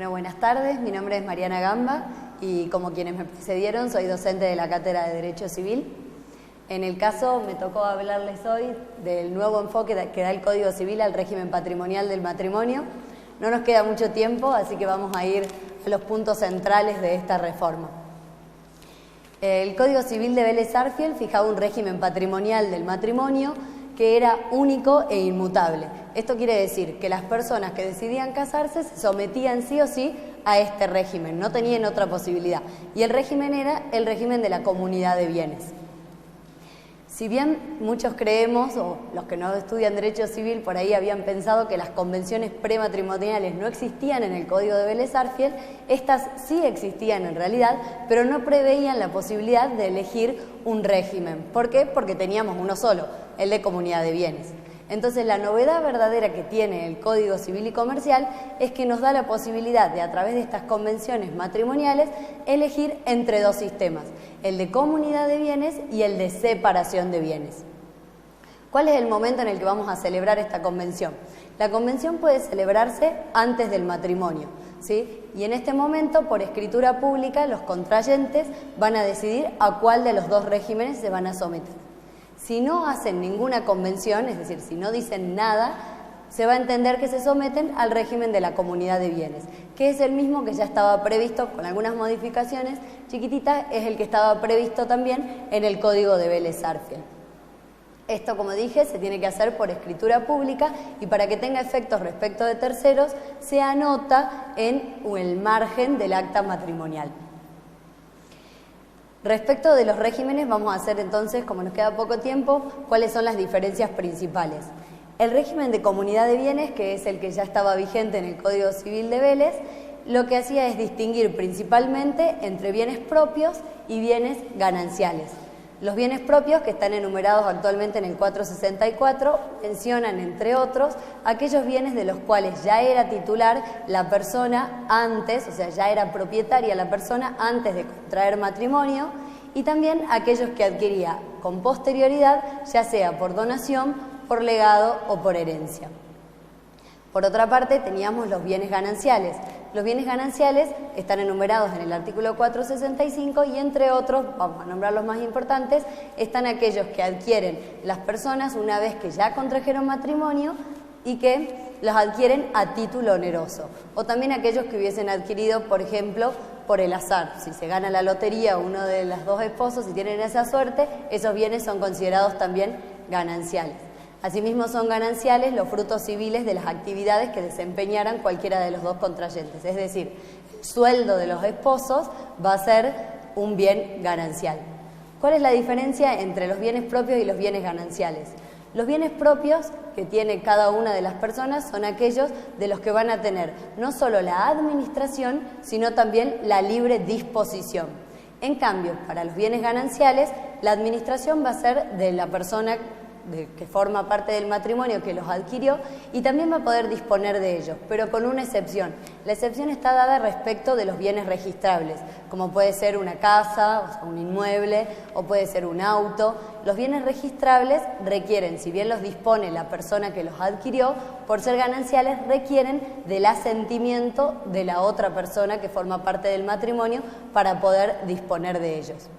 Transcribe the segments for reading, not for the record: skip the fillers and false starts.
Bueno, buenas tardes, mi nombre es Mariana Gamba y como quienes me precedieron soy docente de la Cátedra de Derecho Civil. En el caso me tocó hablarles hoy del nuevo enfoque que da el Código Civil al régimen patrimonial del matrimonio. No nos queda mucho tiempo, así que vamos a ir a los puntos centrales de esta reforma. El Código Civil de Vélez Sarsfield fijaba un régimen patrimonial del matrimonio que era único e inmutable. Esto quiere decir que las personas que decidían casarse se sometían sí o sí a este régimen, no tenían otra posibilidad. Y el régimen era el régimen de la comunidad de bienes. Si bien muchos creemos, o los que no estudian Derecho Civil por ahí habían pensado que las convenciones prematrimoniales no existían en el Código de Vélez Sarsfield, estas sí existían en realidad, pero no preveían la posibilidad de elegir un régimen. ¿Por qué? Porque teníamos uno solo, el de comunidad de bienes. Entonces la novedad verdadera que tiene el Código Civil y Comercial es que nos da la posibilidad de, a través de estas convenciones matrimoniales, elegir entre dos sistemas, el de comunidad de bienes y el de separación de bienes. ¿Cuál es el momento en el que vamos a celebrar esta convención? La convención puede celebrarse antes del matrimonio, ¿sí? Y en este momento, por escritura pública, los contrayentes van a decidir a cuál de los dos regímenes se van a someter. Si no hacen ninguna convención, es decir, si no dicen nada, se va a entender que se someten al régimen de la comunidad de bienes, que es el mismo que ya estaba previsto, con algunas modificaciones chiquititas, es el que estaba previsto también en el Código de Vélez Sarsfield. Esto, como dije, se tiene que hacer por escritura pública y para que tenga efectos respecto de terceros, se anota en el margen del acta matrimonial. Respecto de los regímenes, vamos a hacer entonces, como nos queda poco tiempo, cuáles son las diferencias principales. El régimen de comunidad de bienes, que es el que ya estaba vigente en el Código Civil de Vélez, lo que hacía es distinguir principalmente entre bienes propios y bienes gananciales. Los bienes propios, que están enumerados actualmente en el 464, mencionan, entre otros, aquellos bienes de los cuales ya era titular la persona antes, o sea, ya era propietaria la persona antes de contraer matrimonio, y también aquellos que adquiría con posterioridad, ya sea por donación, por legado o por herencia. Por otra parte, teníamos los bienes gananciales. Los bienes gananciales están enumerados en el artículo 465 y, entre otros, vamos a nombrar los más importantes, están aquellos que adquieren las personas una vez que ya contrajeron matrimonio y que los adquieren a título oneroso. O también aquellos que hubiesen adquirido, por ejemplo, por el azar. Si se gana la lotería uno de los dos esposos y tienen esa suerte, esos bienes son considerados también gananciales. Asimismo son gananciales los frutos civiles de las actividades que desempeñaran cualquiera de los dos contrayentes. Es decir, el sueldo de los esposos va a ser un bien ganancial. ¿Cuál es la diferencia entre los bienes propios y los bienes gananciales? Los bienes propios que tiene cada una de las personas son aquellos de los que van a tener no solo la administración, sino también la libre disposición. En cambio, para los bienes gananciales, la administración va a ser de la persona que forma parte del matrimonio que los adquirió y también va a poder disponer de ellos, pero con una excepción. La excepción está dada respecto de los bienes registrables, como puede ser una casa, o sea, un inmueble, o puede ser un auto. Los bienes registrables requieren, si bien los dispone la persona que los adquirió, por ser gananciales requieren del asentimiento de la otra persona que forma parte del matrimonio para poder disponer de ellos.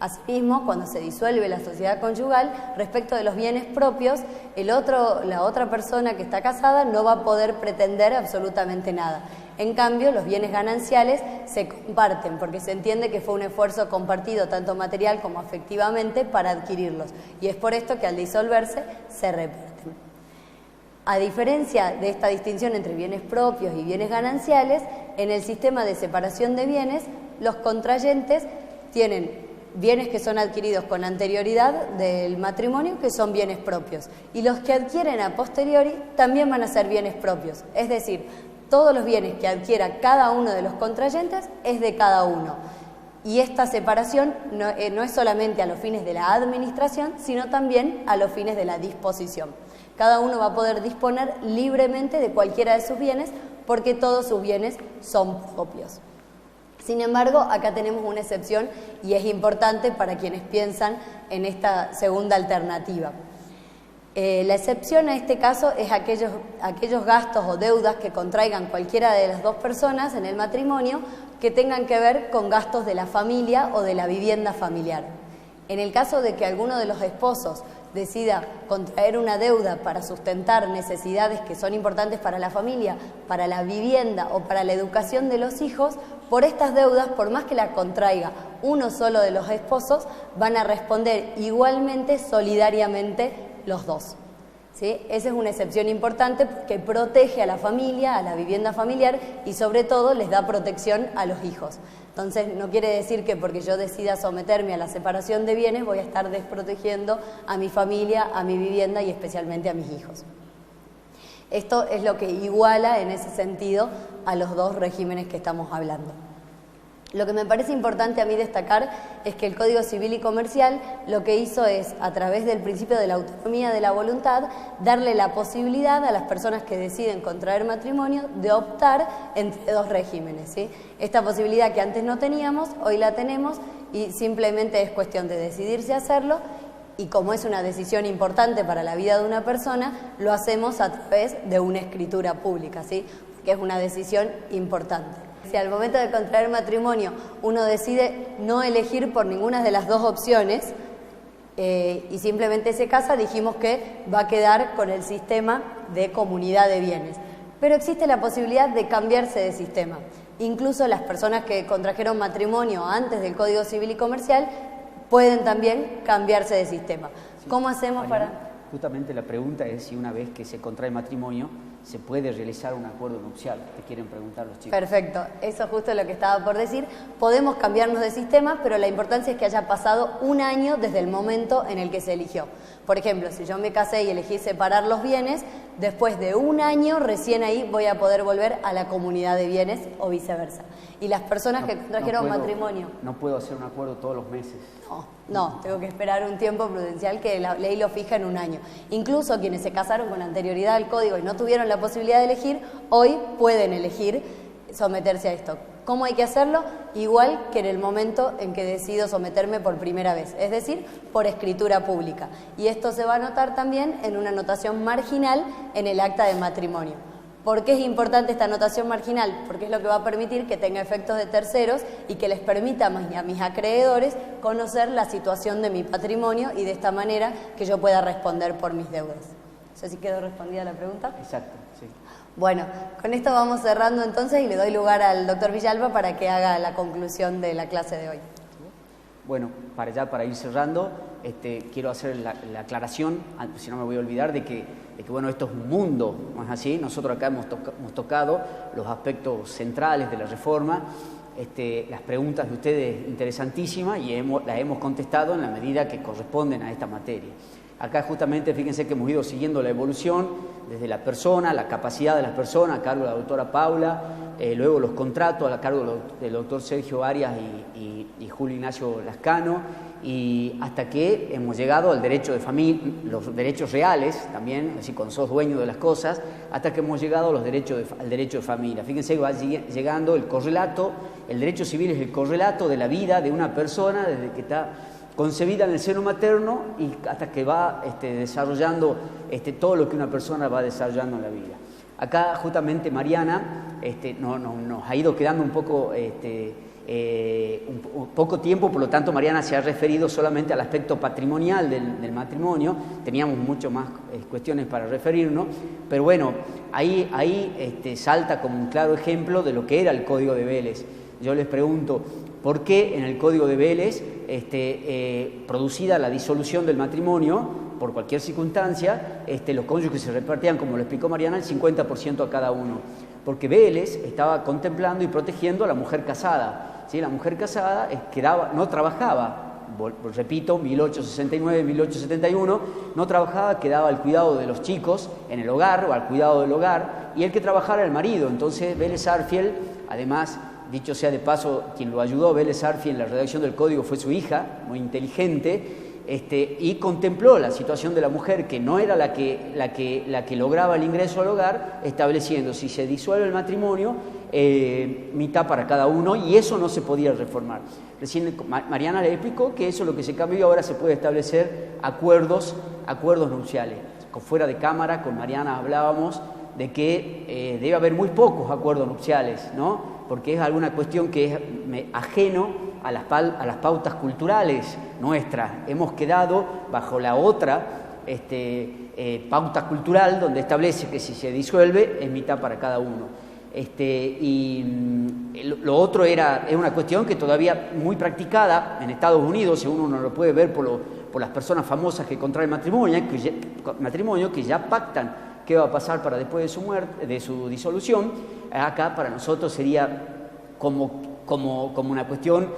Asimismo, cuando se disuelve la sociedad conyugal, respecto de los bienes propios, la otra persona que está casada no va a poder pretender absolutamente nada. En cambio, los bienes gananciales se comparten, porque se entiende que fue un esfuerzo compartido, tanto material como afectivamente, para adquirirlos. Y es por esto que al disolverse se reparten. A diferencia de esta distinción entre bienes propios y bienes gananciales, en el sistema de separación de bienes, los contrayentes tienen bienes que son adquiridos con anterioridad del matrimonio, que son bienes propios. Y los que adquieren a posteriori también van a ser bienes propios. Es decir, todos los bienes que adquiera cada uno de los contrayentes es de cada uno. Y esta separación no es solamente a los fines de la administración, sino también a los fines de la disposición. Cada uno va a poder disponer libremente de cualquiera de sus bienes porque todos sus bienes son propios. Sin embargo, acá tenemos una excepción y es importante para quienes piensan en esta segunda alternativa. La excepción a este caso es aquellos gastos o deudas que contraigan cualquiera de las dos personas en el matrimonio que tengan que ver con gastos de la familia o de la vivienda familiar. En el caso de que alguno de los esposos decida contraer una deuda para sustentar necesidades que son importantes para la familia, para la vivienda o para la educación de los hijos, por estas deudas, por más que la contraiga uno solo de los esposos, van a responder igualmente, solidariamente, los dos. ¿Sí? Esa es una excepción importante que protege a la familia, a la vivienda familiar y sobre todo les da protección a los hijos. Entonces no quiere decir que porque yo decida someterme a la separación de bienes voy a estar desprotegiendo a mi familia, a mi vivienda y especialmente a mis hijos. Esto es lo que iguala en ese sentido a los dos regímenes que estamos hablando. Lo que me parece importante a mí destacar es que el Código Civil y Comercial lo que hizo es, a través del principio de la autonomía de la voluntad, darle la posibilidad a las personas que deciden contraer matrimonio de optar entre dos regímenes, ¿sí? Esta posibilidad que antes no teníamos, hoy la tenemos y simplemente es cuestión de decidirse a hacerlo, y como es una decisión importante para la vida de una persona, lo hacemos a través de una escritura pública, ¿sí? Que es una decisión importante. Si al momento de contraer matrimonio uno decide no elegir por ninguna de las dos opciones y simplemente se casa, dijimos que va a quedar con el sistema de comunidad de bienes. Pero existe la posibilidad de cambiarse de sistema. Incluso las personas que contrajeron matrimonio antes del Código Civil y Comercial pueden también cambiarse de sistema. Sí. ¿Cómo hacemos Mariana, para...? Justamente la pregunta es si una vez que se contrae matrimonio se puede realizar un acuerdo nupcial. Te quieren preguntar los chicos. Perfecto, eso es justo lo que estaba por decir. Podemos cambiarnos de sistema, pero la importancia es que haya pasado un año desde el momento en el que se eligió. Por ejemplo, si yo me casé y elegí separar los bienes, después de un año recién ahí voy a poder volver a la comunidad de bienes o viceversa. Y las personas que contrajeron matrimonio... No puedo hacer un acuerdo todos los meses. No, tengo que esperar un tiempo prudencial que la ley lo fija en un año. Incluso quienes se casaron con anterioridad al código y no tuvieron la posibilidad de elegir, hoy pueden elegir someterse a esto. ¿Cómo hay que hacerlo? Igual que en el momento en que decido someterme por primera vez, es decir, por escritura pública. Y esto se va a notar también en una anotación marginal en el acta de matrimonio. ¿Por qué es importante esta anotación marginal? Porque es lo que va a permitir que tenga efectos de terceros y que les permita a mis acreedores conocer la situación de mi patrimonio y de esta manera que yo pueda responder por mis deudas. No sé si quedó respondida la pregunta. Exacto, sí. Bueno, con esto vamos cerrando entonces y le doy lugar al doctor Villalba para que haga la conclusión de la clase de hoy. Bueno, para ir cerrando, quiero hacer la aclaración, si no me voy a olvidar, de que bueno, esto es un mundo, ¿no es así? Nosotros acá hemos tocado los aspectos centrales de la reforma, las preguntas de ustedes interesantísimas y las hemos contestado en la medida que corresponden a esta materia. Acá justamente, fíjense que hemos ido siguiendo la evolución desde la persona, la capacidad de las personas a cargo de la doctora Paula, luego los contratos a cargo del doctor Sergio Arias y Julio Ignacio Lascano, y hasta que hemos llegado al derecho de familia, los derechos reales también, es decir, cuando sos dueño de las cosas, hasta que hemos llegado a al derecho de familia. Fíjense que va llegando el correlato, el derecho civil es el correlato de la vida de una persona desde que está concebida en el seno materno y hasta que va desarrollando todo lo que una persona va desarrollando en la vida. Acá justamente Mariana nos ha ido quedando un poco poco tiempo, por lo tanto Mariana se ha referido solamente al aspecto patrimonial del matrimonio. Teníamos mucho más cuestiones para referirnos, pero bueno, ahí salta como un claro ejemplo de lo que era el Código de Vélez. Yo les pregunto, ¿por qué en el Código de Vélez, producida la disolución del matrimonio, por cualquier circunstancia, los cónyuges se repartían, como lo explicó Mariana, el 50% a cada uno? Porque Vélez estaba contemplando y protegiendo a la mujer casada, ¿sí? La mujer casada no trabajaba, repito, 1869, 1871, no trabajaba, quedaba al cuidado de los chicos en el hogar o al cuidado del hogar, y el que trabajara era el marido. Entonces Vélez Sarsfield, además, dicho sea de paso, quien lo ayudó, Vélez Sarsfield, en la redacción del código fue su hija, muy inteligente, y contempló la situación de la mujer, que no era la que lograba el ingreso al hogar, estableciendo, si se disuelve el matrimonio, mitad para cada uno, y eso no se podía reformar. Recién Mariana le explicó que eso es lo que se cambió y ahora se puede establecer acuerdos nupciales. fuera de cámara, con Mariana hablábamos de que debe haber muy pocos acuerdos nupciales, ¿no? Porque es alguna cuestión que es ajeno a las pautas culturales nuestras. Hemos quedado bajo la otra pauta cultural donde establece que si se disuelve es mitad para cada uno. Lo otro es una cuestión que todavía muy practicada en Estados Unidos, según uno lo puede ver por las personas famosas que contraen matrimonio, que ya pactan qué va a pasar para después de su muerte, de su disolución. Acá para nosotros sería como una cuestión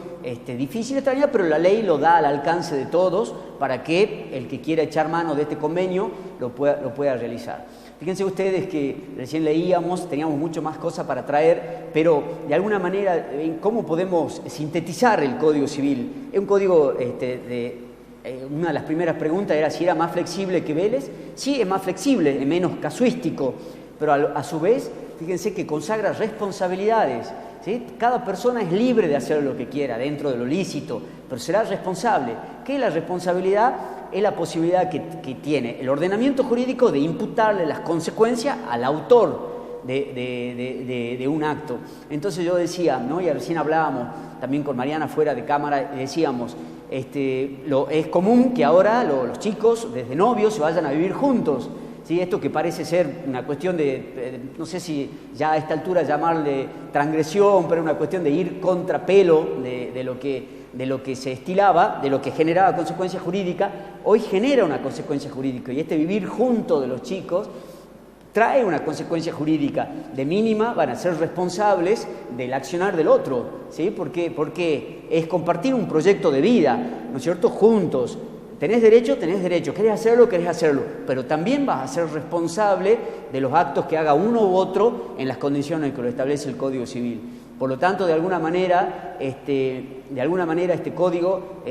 difícil, extraña, pero la ley lo da al alcance de todos para que el que quiera echar mano de este convenio lo pueda realizar. Fíjense ustedes que recién leíamos, teníamos mucho más cosas para traer, pero de alguna manera, ¿cómo podemos sintetizar el Código Civil? Es un código una de las primeras preguntas era si era más flexible que Vélez. Sí, es más flexible, es menos casuístico, pero a su vez, fíjense que consagra responsabilidades, ¿sí? Cada persona es libre de hacer lo que quiera dentro de lo lícito, pero será responsable. ¿Qué es la responsabilidad? Es la posibilidad que tiene el ordenamiento jurídico de imputarle las consecuencias al autor de un acto. Entonces yo decía, ¿no? Y recién hablábamos también con Mariana fuera de cámara, y decíamos, es común que ahora los chicos desde novios se vayan a vivir juntos, ¿sí? Esto que parece ser una cuestión no sé si ya a esta altura llamarle transgresión, pero una cuestión de ir contrapelo de lo que se estilaba, de lo que generaba consecuencia jurídica, hoy genera una consecuencia jurídica, y vivir junto de los chicos trae una consecuencia jurídica. De mínima van a ser responsables del accionar del otro, ¿sí? Porque es compartir un proyecto de vida, ¿no es cierto?, juntos. Tenés derecho, querés hacerlo, pero también vas a ser responsable de los actos que haga uno u otro en las condiciones que lo establece el Código Civil. Por lo tanto, de alguna manera este código,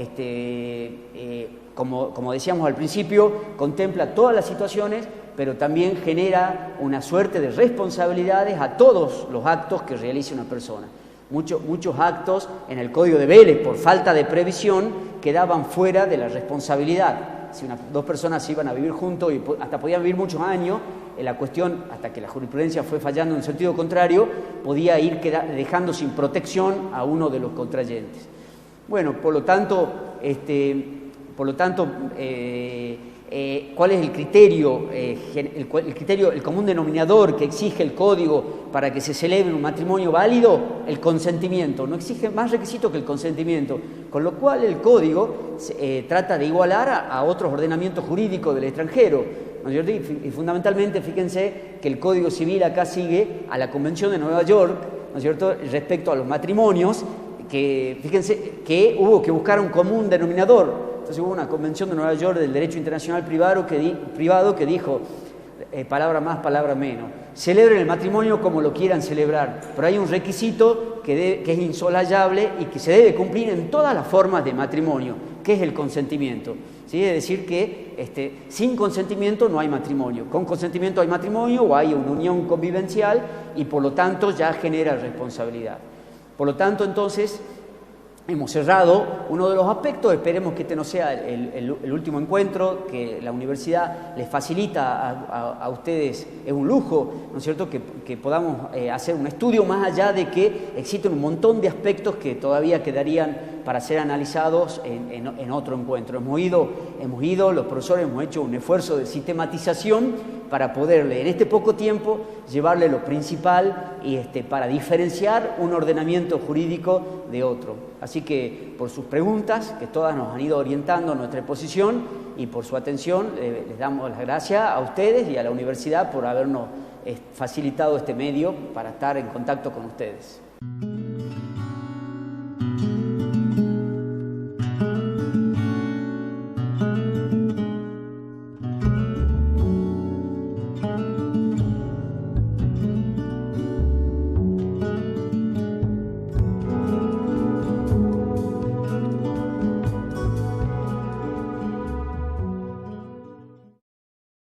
como decíamos al principio, contempla todas las situaciones, pero también genera una suerte de responsabilidades a todos los actos que realice una persona. Muchos actos en el Código de Vélez, por falta de previsión, quedaban fuera de la responsabilidad. Si dos personas se iban a vivir juntos y hasta podían vivir muchos años, la cuestión, hasta que la jurisprudencia fue fallando en sentido contrario, podía ir dejando sin protección a uno de los contrayentes. Bueno, por lo tanto, ¿cuál es el criterio? El común denominador que exige el Código para que se celebre un matrimonio válido, el consentimiento. No exige más requisito que el consentimiento, con lo cual el Código trata de igualar a otros ordenamientos jurídicos del extranjero, ¿no es cierto? Y fundamentalmente, fíjense que el Código Civil acá sigue a la Convención de Nueva York, ¿no es cierto?, respecto a los matrimonios, que fíjense que hubo que buscar un común denominador. Entonces hubo una Convención de Nueva York del Derecho Internacional Privado que dijo, palabra más, palabra menos, celebren el matrimonio como lo quieran celebrar, pero hay un requisito que es insolayable y que se debe cumplir en todas las formas de matrimonio, que es el consentimiento. ¿Sí? Es decir que sin consentimiento no hay matrimonio, con consentimiento hay matrimonio o hay una unión convivencial y por lo tanto ya genera responsabilidad. Por lo tanto, entonces, hemos cerrado uno de los aspectos. Esperemos que este no sea el último encuentro, que la universidad les facilita a ustedes. Es un lujo, ¿no es cierto?, que podamos hacer un estudio más allá de que existen un montón de aspectos que todavía quedarían para ser analizados en otro encuentro. Hemos ido, los profesores hemos hecho un esfuerzo de sistematización para poderle, en este poco tiempo, llevarle lo principal y para diferenciar un ordenamiento jurídico de otro. Así que, por sus preguntas, que todas nos han ido orientando en nuestra exposición, y por su atención, les damos las gracias a ustedes y a la universidad por habernos facilitado este medio para estar en contacto con ustedes.